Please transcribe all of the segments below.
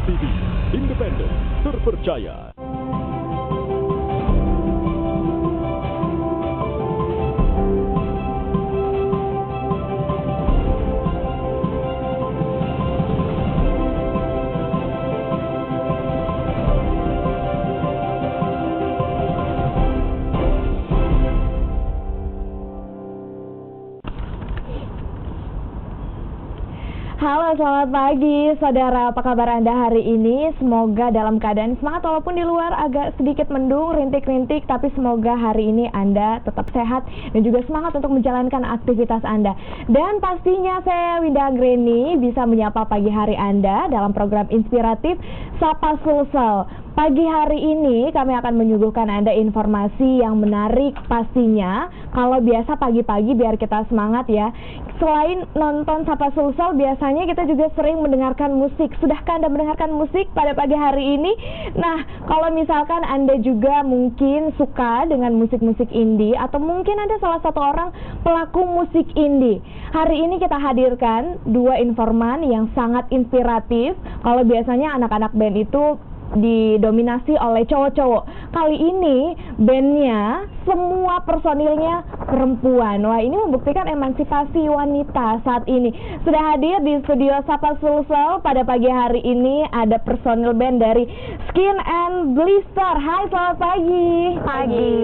TV, independen, terpercaya. Halo, selamat pagi saudara, apa kabar Anda hari ini? Semoga dalam keadaan semangat walaupun di luar agak sedikit mendung, rintik-rintik, tapi semoga hari ini Anda tetap sehat dan juga semangat untuk menjalankan aktivitas Anda. Dan pastinya saya Winda Greni bisa menyapa pagi hari Anda dalam program inspiratif Sapa Sulsel. Pagi hari ini kami akan menyuguhkan Anda informasi yang menarik pastinya. Kalau biasa pagi-pagi biar kita semangat ya. Selain nonton Sapa Sulsel, biasanya kita juga sering mendengarkan musik. Sudahkah Anda mendengarkan musik pada pagi hari ini? Nah, kalau misalkan Anda juga mungkin suka dengan musik-musik indie, atau mungkin Anda salah satu orang pelaku musik indie, hari ini kita hadirkan dua informan yang sangat inspiratif. Kalau biasanya anak-anak band itu didominasi oleh cowok-cowok. Kali ini bandnya semua personilnya perempuan. Wah, ini membuktikan emansipasi wanita saat ini. Sudah hadir di studio Sapa Sulsel pada pagi hari ini ada personil band dari Skin and Blister. Hai, selamat pagi. Pagi.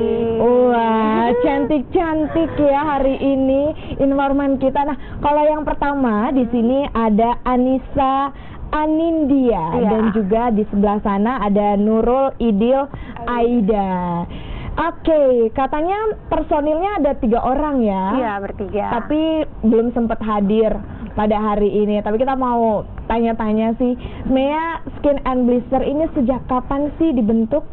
Wah, cantik-cantik ya hari ini informan kita. Nah, kalau yang pertama di sini ada Anissa Anindya, dan juga di sebelah sana ada Nurul Idil Aida. Oke, katanya personilnya ada 3 orang ya? Iya, bertiga. Tapi belum sempat hadir pada hari ini. Tapi kita mau tanya-tanya sih, sebenarnya Skin and Blister ini sejak kapan sih dibentuk?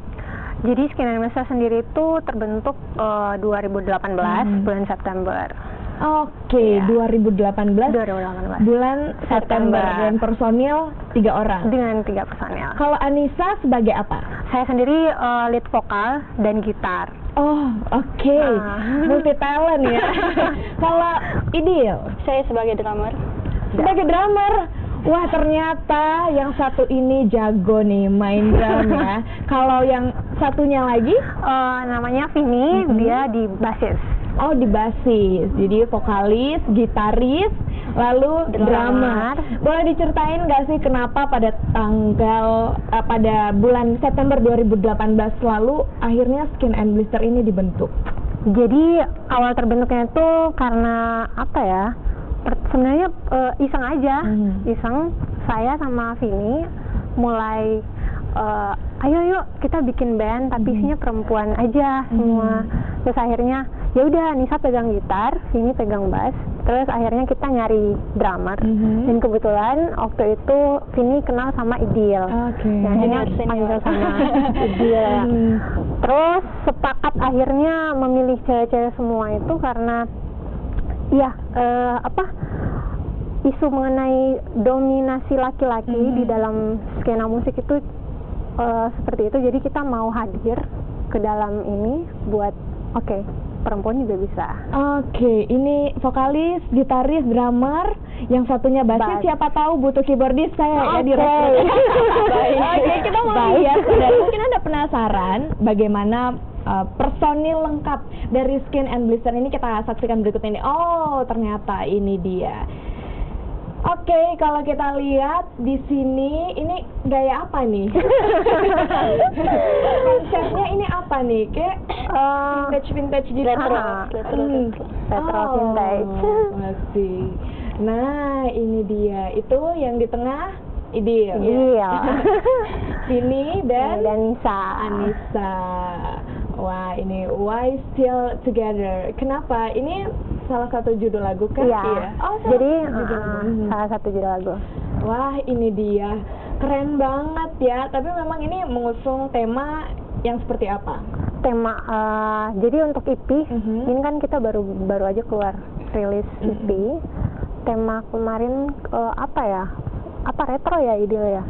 Jadi Skin and Blister sendiri itu terbentuk 2018 bulan September. Oke, 2018 bulan September. Dan personil 3 orang. Dengan 3 personil. Kalau Anissa sebagai apa? Saya sendiri lead vokal dan gitar. Oh, oke. Multi talent ya. Kalau Idil? Saya sebagai drummer. Sebagai drummer? Wah, ternyata yang satu ini jago nih main drum ya. Kalau yang satunya lagi? Namanya Vini, dia di bassis. Oh, di bassis. Jadi vokalis, gitaris, lalu drummer. Boleh diceritain nggak sih kenapa pada pada bulan September 2018 lalu akhirnya Skin and Blister ini dibentuk? Jadi awal terbentuknya itu karena apa ya? Sebenarnya iseng aja. Iseng, saya sama Vini mulai ayo kita bikin band tapi isinya perempuan aja semua. Terus akhirnya ya udah, Nisa pegang gitar, Vini pegang bass. Terus akhirnya kita nyari drummer. Dan kebetulan waktu itu Vini kenal sama Idil. Nah, akhirnya panggil sama Idil. Terus sepakat akhirnya memilih cewek-cewek semua itu karena ya isu mengenai dominasi laki-laki di dalam skena musik itu seperti itu. Jadi kita mau hadir ke dalam ini buat perempuan juga bisa. Oke, ini vokalis, gitaris, drummer, yang satunya bassist. Siapa tahu butuh keyboardis, saya ya direkrut. Oke, kita mau lihat. Dan mungkin Anda penasaran bagaimana personil lengkap dari Skin and Blister ini. Kita saksikan berikut ini. Oh, ternyata ini dia. Oke, kalau kita lihat di sini, ini gaya apa nih? Konsepnya ini apa nih? Kayak vintage gitu. Retro vintage. Masih. Nah, ini dia. Itu yang di tengah Idil. Iya. Ini dan Nisa. Anissa. Wah, ini Why Still Together. Kenapa? Ini salah satu judul lagu kan? Iya. Oh, jadi salah satu judul lagu. Wah, ini dia. Keren banget ya. Tapi memang ini mengusung tema yang seperti apa? Tema jadi untuk EP, ini kan kita baru aja keluar rilis EP. Tema kemarin apa ya? Apa retro ya, Idil ya?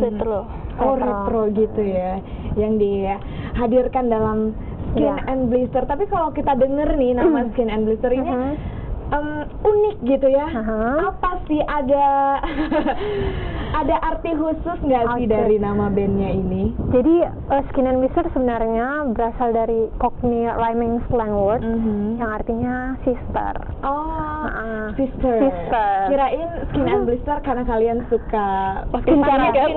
Retro. Oh, retro gitu ya. Yang dihadirkan dalam Skin and Blister. Tapi kalau kita denger nih nama Skin and Blister ini unik gitu ya. Apa sih, Ada arti khusus nggak sih Oke. dari nama bandnya ini? Jadi Skin and Blister sebenarnya berasal dari Cockney rhyming slang word yang artinya sister. Oh, Heeh. sister. Sister. Kirain Skin and Blister karena kalian suka pakai Skincare. Bukan ya.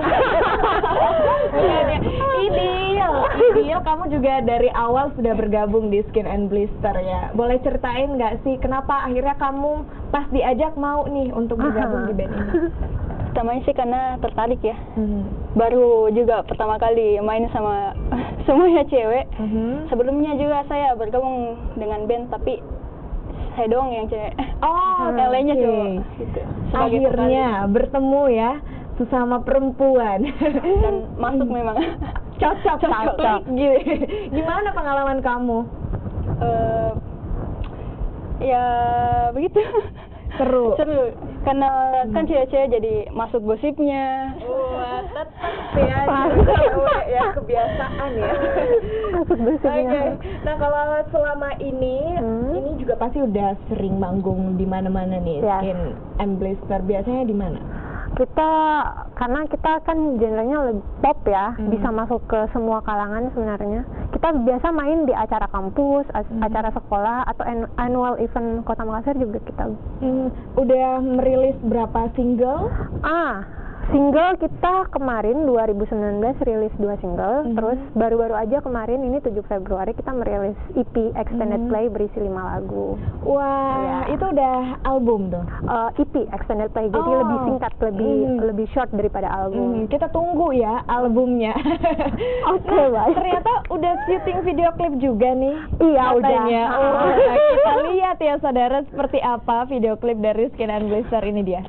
Ideal, kamu juga dari awal sudah bergabung di Skin and Blister ya. Boleh ceritain nggak sih kenapa akhirnya kamu pas diajak mau nih untuk bergabung di band ini? Pertamanya sih karena tertarik ya. Baru juga pertama kali main sama semuanya cewek. Sebelumnya juga saya bergabung dengan band tapi saya doang yang cewek. Oh, yang lainnya oke. cowok. Gitu. Sebagai Akhirnya bertemu ya sesama perempuan dan masuk memang. cocok. Gimana pengalaman kamu? Ya begitu. Seru. Seru karena kan cewek-cewek jadi masuk gosipnya. Wah, tetap ya, cewek ya, kebiasaan ya. Masuk gosipnya. Oke. Nah, kalau selama ini juga pasti udah sering manggung di mana-mana nih, Yes. Skin and Blister. Biasanya di mana? Karena kita kan genrenya lebih pop ya, bisa masuk ke semua kalangan sebenarnya. Kita biasa main di acara kampus, acara sekolah, atau annual event Kota Makassar juga kita. Udah merilis berapa single? Single kita kemarin 2019 rilis 2 single, terus baru-baru aja kemarin ini 7 Februari kita merilis EP Extended Play berisi 5 lagu. Wah, itu udah album tuh. EP Extended Play, jadi lebih singkat, lebih short daripada album. Kita tunggu ya albumnya. Oke, baik. Ternyata udah syuting video klip juga nih. Iya, katanya. udah. Oh, nah, kita lihat ya saudara seperti apa video klip dari Skin and Blister ini dia.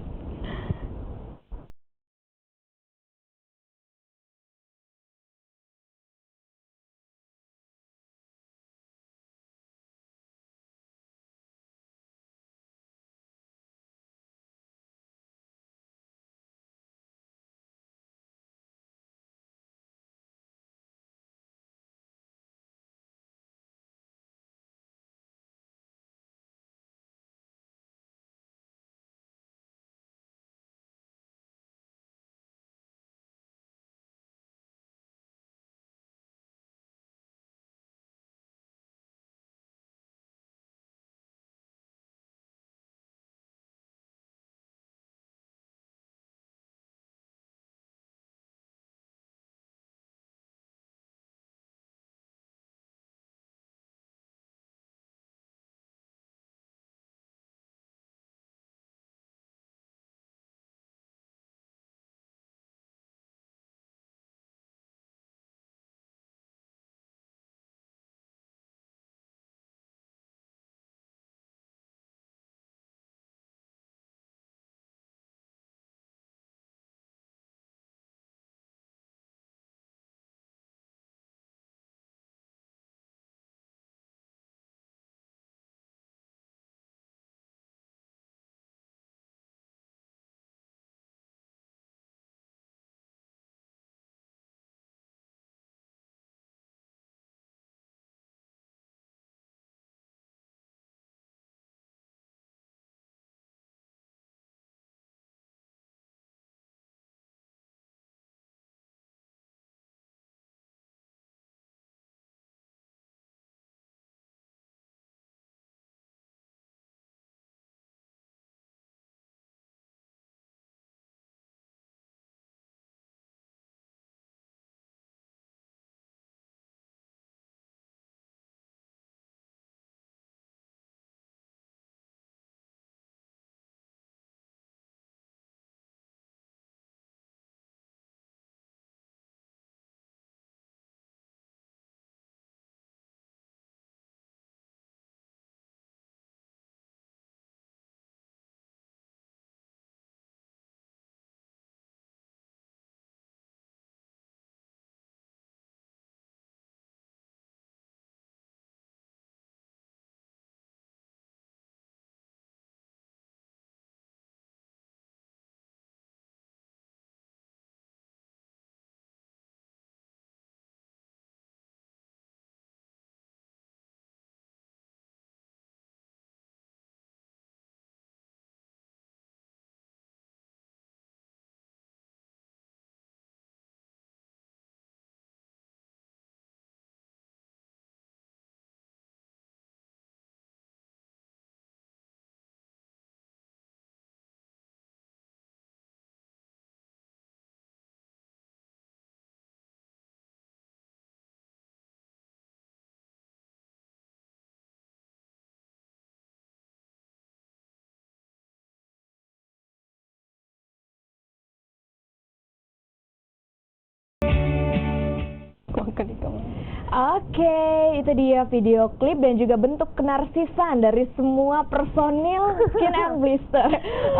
Makan di kamar. Oke, itu dia video klip dan juga bentuk kenarsisan dari semua personil Skin and Blister.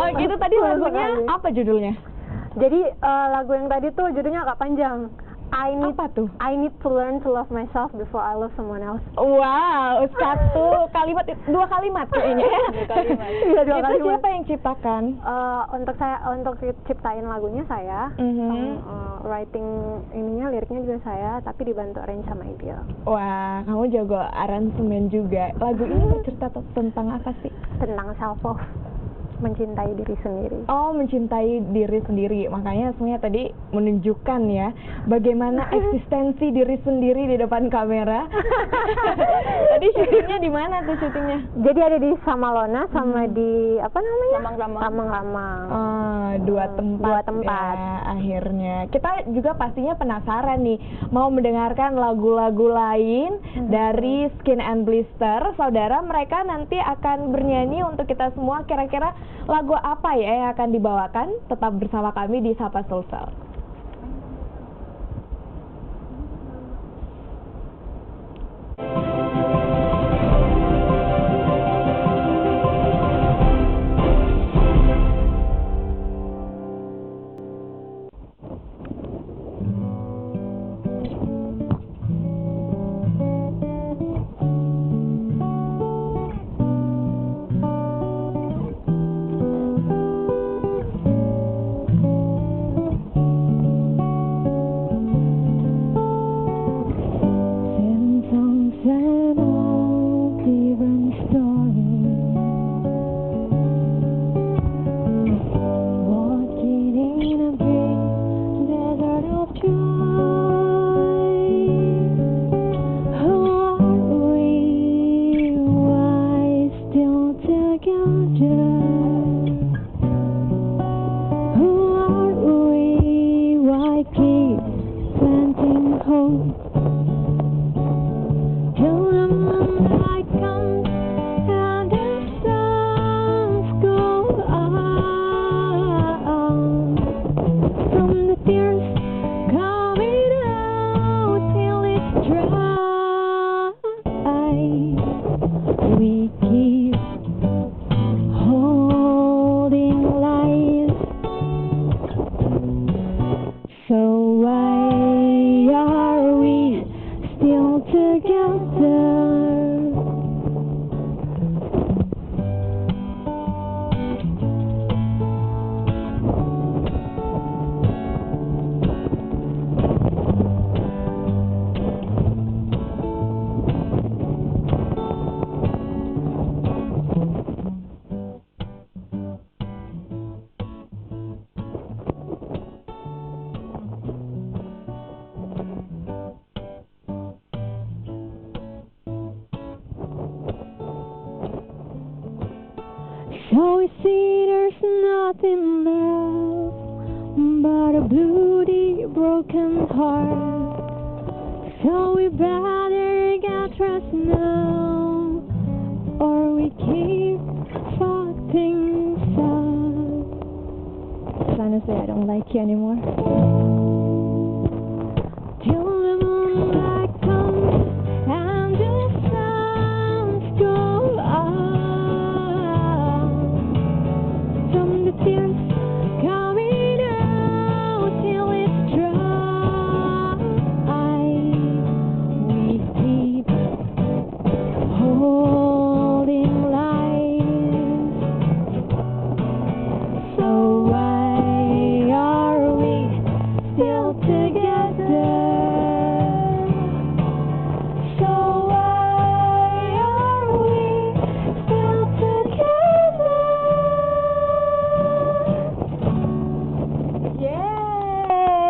Oke, itu tadi lagunya apa judulnya? Jadi lagu yang tadi tuh judulnya agak panjang. Apa tuh? I need to learn to love myself before I love someone else. Wow, satu kalimat, dua kalimat kayaknya. Dua kalimat. Iya, dua Itu kalimat. siapa yang ciptakan? Untuk ciptain lagunya saya, writing ininya liriknya juga saya, tapi dibantu arrange sama dia. Wah, kamu jago aransemen juga. Lagu ini bercerita tentang apa sih? Tentang self love, mencintai diri sendiri. Oh, mencintai diri sendiri. Makanya semuanya tadi menunjukkan ya bagaimana eksistensi diri sendiri di depan kamera. Tadi syutingnya di mana tuh syutingnya? Jadi ada di Samalona sama di apa namanya? Lamang-lamang. Lamang-lamang. Oh, dua tempat. Ya, akhirnya. Kita juga pastinya penasaran nih mau mendengarkan lagu-lagu lain dari Skin and Blister. Saudara, mereka nanti akan bernyanyi untuk kita semua. Kira-kira lagu apa ya yang akan dibawakan? Tetap bersama kami di Sapa Sulsel. So we see there's nothing left but a bloody broken heart. So we better get dressed now, or we keep fucking sad. Honestly, I don't like you anymore. Till the moonlight comes and the suns go out, from the tears coming out till it's dry, we keep holding life. So why are we still together? So why are we still together? Yeay,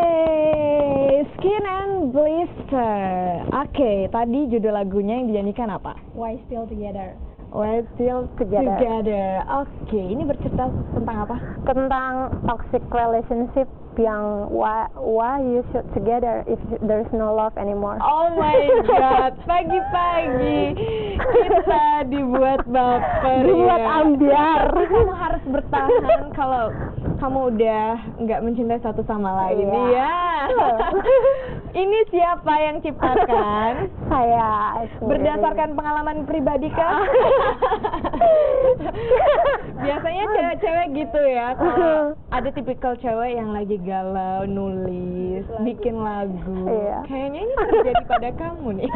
Skin and Blister. Oke, tadi judul lagunya yang dinyanyikan apa? Why still together? We're still together. Oke, ini bercerita tentang apa? Tentang toxic relationship yang why you should together if there's no love anymore. Oh my god, pagi-pagi kita dibuat baper. Dibuat ya. ambiar. Tapi kamu harus bertahan kalau kamu udah nggak mencintai satu sama lain. Iya. Iya. Ini siapa yang ciptakan? Saya sendiri. Berdasarkan pengalaman pribadi kah? Biasanya cewek-cewek gitu ya, kalau ada tipikal cewek yang lagi galau, nulis, bikin lagu. Iya. Kayaknya ini terjadi pada kamu nih.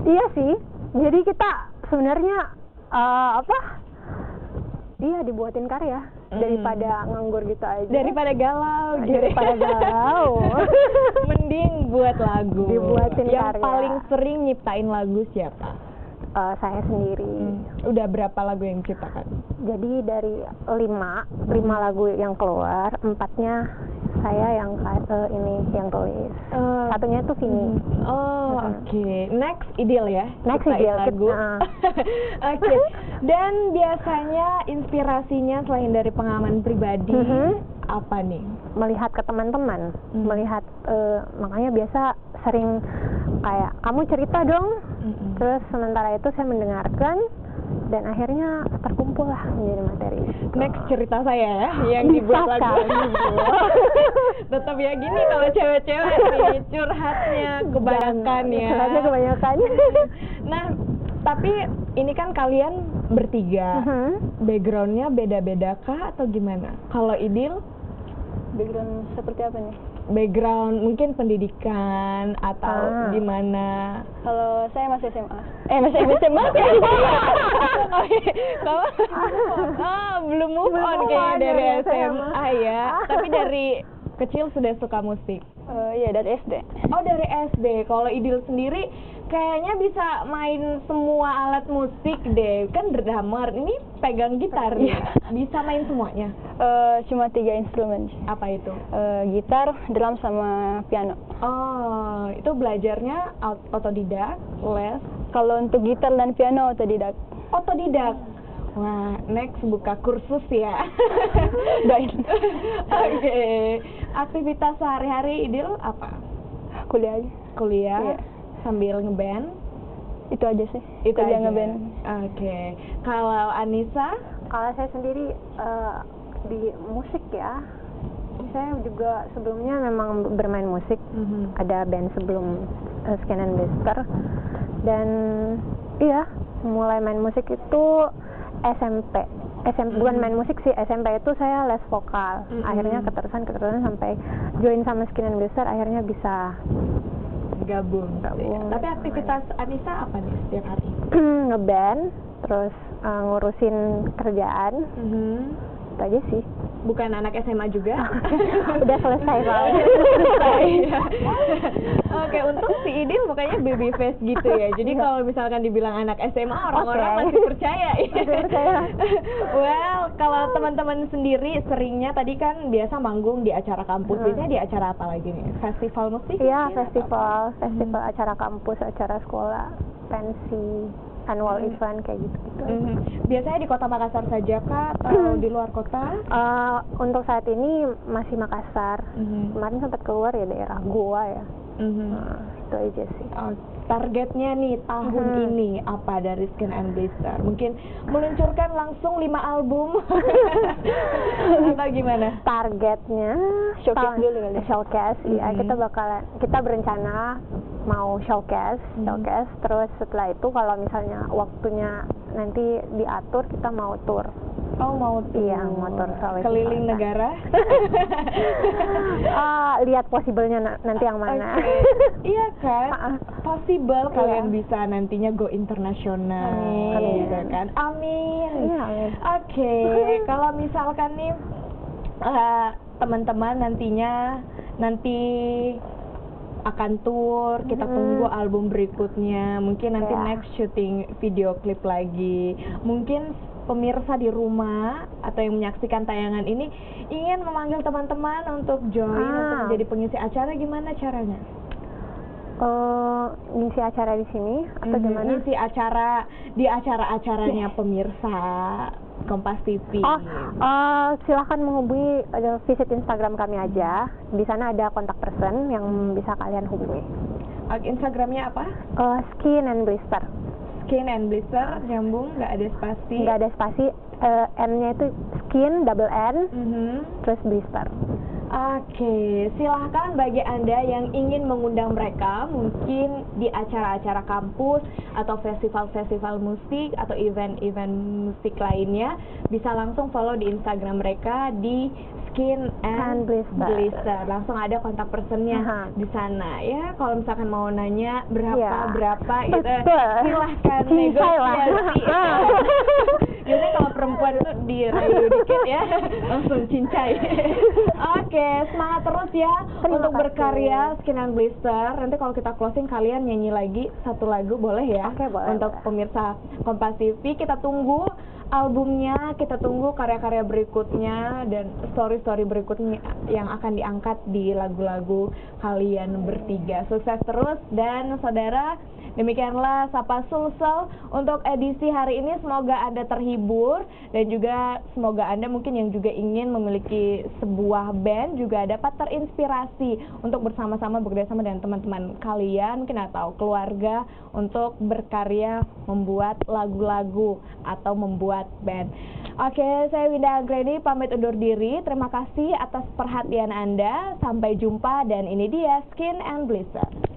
Iya sih. Jadi kita sebenarnya Iya, dibuatin karya daripada nganggur gitu aja. Daripada galau, gitu. Daripada galau. Mending buat lagu. Dibuatin yang karya. paling sering nyiptain lagu siapa? Saya sendiri. Udah berapa lagu yang ciptakan? Jadi dari 5 lagu yang keluar, 4-nya saya yang yang tulis. Satunya itu Vini. Oh, oke. Next Idil ya? Next Ciptain Idil, lagu. kita- Oke. Dan biasanya inspirasinya selain dari pengalaman pribadi, apa nih? Melihat ke teman-teman, melihat makanya biasa sering kayak kamu cerita dong. Terus sementara itu saya mendengarkan dan akhirnya terkumpul lah menjadi materi. Next cerita saya ya, yang Bisa dibuat lagu. kali, Bu. Tetap ya gini kalau cewek-cewek nih curhatnya kebanyakan ya. Curhatnya kebanyakan. Nah, tapi ini kan kalian bertiga, backgroundnya beda-beda kah atau gimana? Kalau Idil, Background seperti apa nih? background mungkin pendidikan atau gimana? Kalau saya masih SMA. Masih SMA. Kamu belum move on kayaknya dari SMA ya. Tapi dari kecil sudah suka musik. Iya, dari SD. Oh, dari SD. Kalau Idil sendiri kayaknya bisa main semua alat musik deh. Kan drummer, ini pegang gitar nih. Bisa main semuanya. Cuma 3 instrumen. Apa itu? Gitar, drum, sama piano. Oh, itu belajarnya otodidak, les, Kalau untuk gitar dan piano otodidak. otodidak. Wah, next buka kursus ya. Doain. Oke. Aktivitas sehari-hari Idil apa? Kuliah aja. Kuliah Iya. sambil ngeband. Itu aja sih. Itu Kuliah aja. ngeband. Oke. Kalau Anissa? Kalau saya sendiri di musik ya, saya juga sebelumnya memang bermain musik. Ada band sebelum Skin and Blister. Dan iya, mulai main musik itu SMP. Bukan main musik sih, SMP itu saya les vokal. Akhirnya keterusan sampai join sama Skin and Blister, akhirnya bisa Gabung. Tapi aktivitas Anissa apa nih setiap hari? ngeband, terus ngurusin kerjaan. Itu aja sih. Bukan anak SMA juga? Udah selesai Pak. Oke, untung si Idil mukanya baby face gitu ya. Jadi kalau misalkan dibilang anak SMA, orang-orang masih percaya. Well, kalau teman-teman sendiri seringnya tadi kan biasa manggung di acara kampus. Biasanya di acara apa lagi nih? Festival musik? Iya, mungkin? festival acara kampus, acara sekolah, pensi, annual event kayak gitu-gitu. Biasanya di Kota Makassar saja kah atau di luar kota? Untuk saat ini masih Makassar. Kemarin sempat keluar ya daerah Goa ya. Itu aja sih. Targetnya nih tahun ini apa dari Skin and Blister? Mungkin meluncurkan langsung 5 album atau gimana? Targetnya Showcase dulu kali. Showcase, iya, kita berencana mau showcase, terus setelah itu kalau misalnya waktunya nanti diatur kita mau tour. Oh, mau tour. Iya, mau tour Sulawesi keliling Selatan. negara? Lihat possible-nya nanti yang mana. Oke. Iya kan? Possible kalian bisa nantinya go internasional. Amin. Gitu kan? Amin. Iya, amin. Oke, kalau misalkan nih teman-teman nanti akan tour, kita tunggu album berikutnya, mungkin nanti Ya. next syuting video klip lagi. Mungkin pemirsa di rumah atau yang menyaksikan tayangan ini ingin memanggil teman-teman untuk join untuk menjadi pengisi acara, gimana caranya? Ngisi acara di sini atau gimana? Ngisi acara di acara-acaranya pemirsa Kompas TV. Silahkan menghubungi, visit Instagram kami aja. Di sana ada kontak person yang bisa kalian hubungi. Instagramnya apa? Skin and Blister. Skin and Blister, nyambung, nggak ada spasi. Nggak ada spasi. N-nya itu Skin double N, terus Blister. Oke, silahkan bagi Anda yang ingin mengundang mereka, mungkin di acara-acara kampus atau festival-festival musik atau event-event musik lainnya, bisa langsung follow di Instagram mereka di Skin and Blister. Langsung ada kontak personnya di sana ya. Kalau misalkan mau nanya berapa gitu, silahkan negosiasi. Biasanya kalau perempuan itu dirayu dikit ya, langsung cincai. Oke, semangat terus ya untuk berkarya Skin and Blister. Nanti kalau kita closing kalian nyanyi lagi satu lagu boleh ya? Oke, boleh. Untuk pemirsa Kompas TV, kita tunggu albumnya, kita tunggu karya-karya berikutnya dan story-story berikutnya yang akan diangkat di lagu-lagu kalian bertiga. Sukses terus dan saudara, demikianlah Sapa Sulsel untuk edisi hari ini. Semoga Anda terhibur dan juga semoga Anda mungkin yang juga ingin memiliki sebuah band juga dapat terinspirasi untuk bersama-sama bekerjasama dengan teman-teman kalian mungkin atau keluarga untuk berkarya membuat lagu-lagu atau membuat band. Oke, saya Winda Anggreni pamit undur diri. Terima kasih atas perhatian Anda. Sampai jumpa dan ini dia Skin and Blister.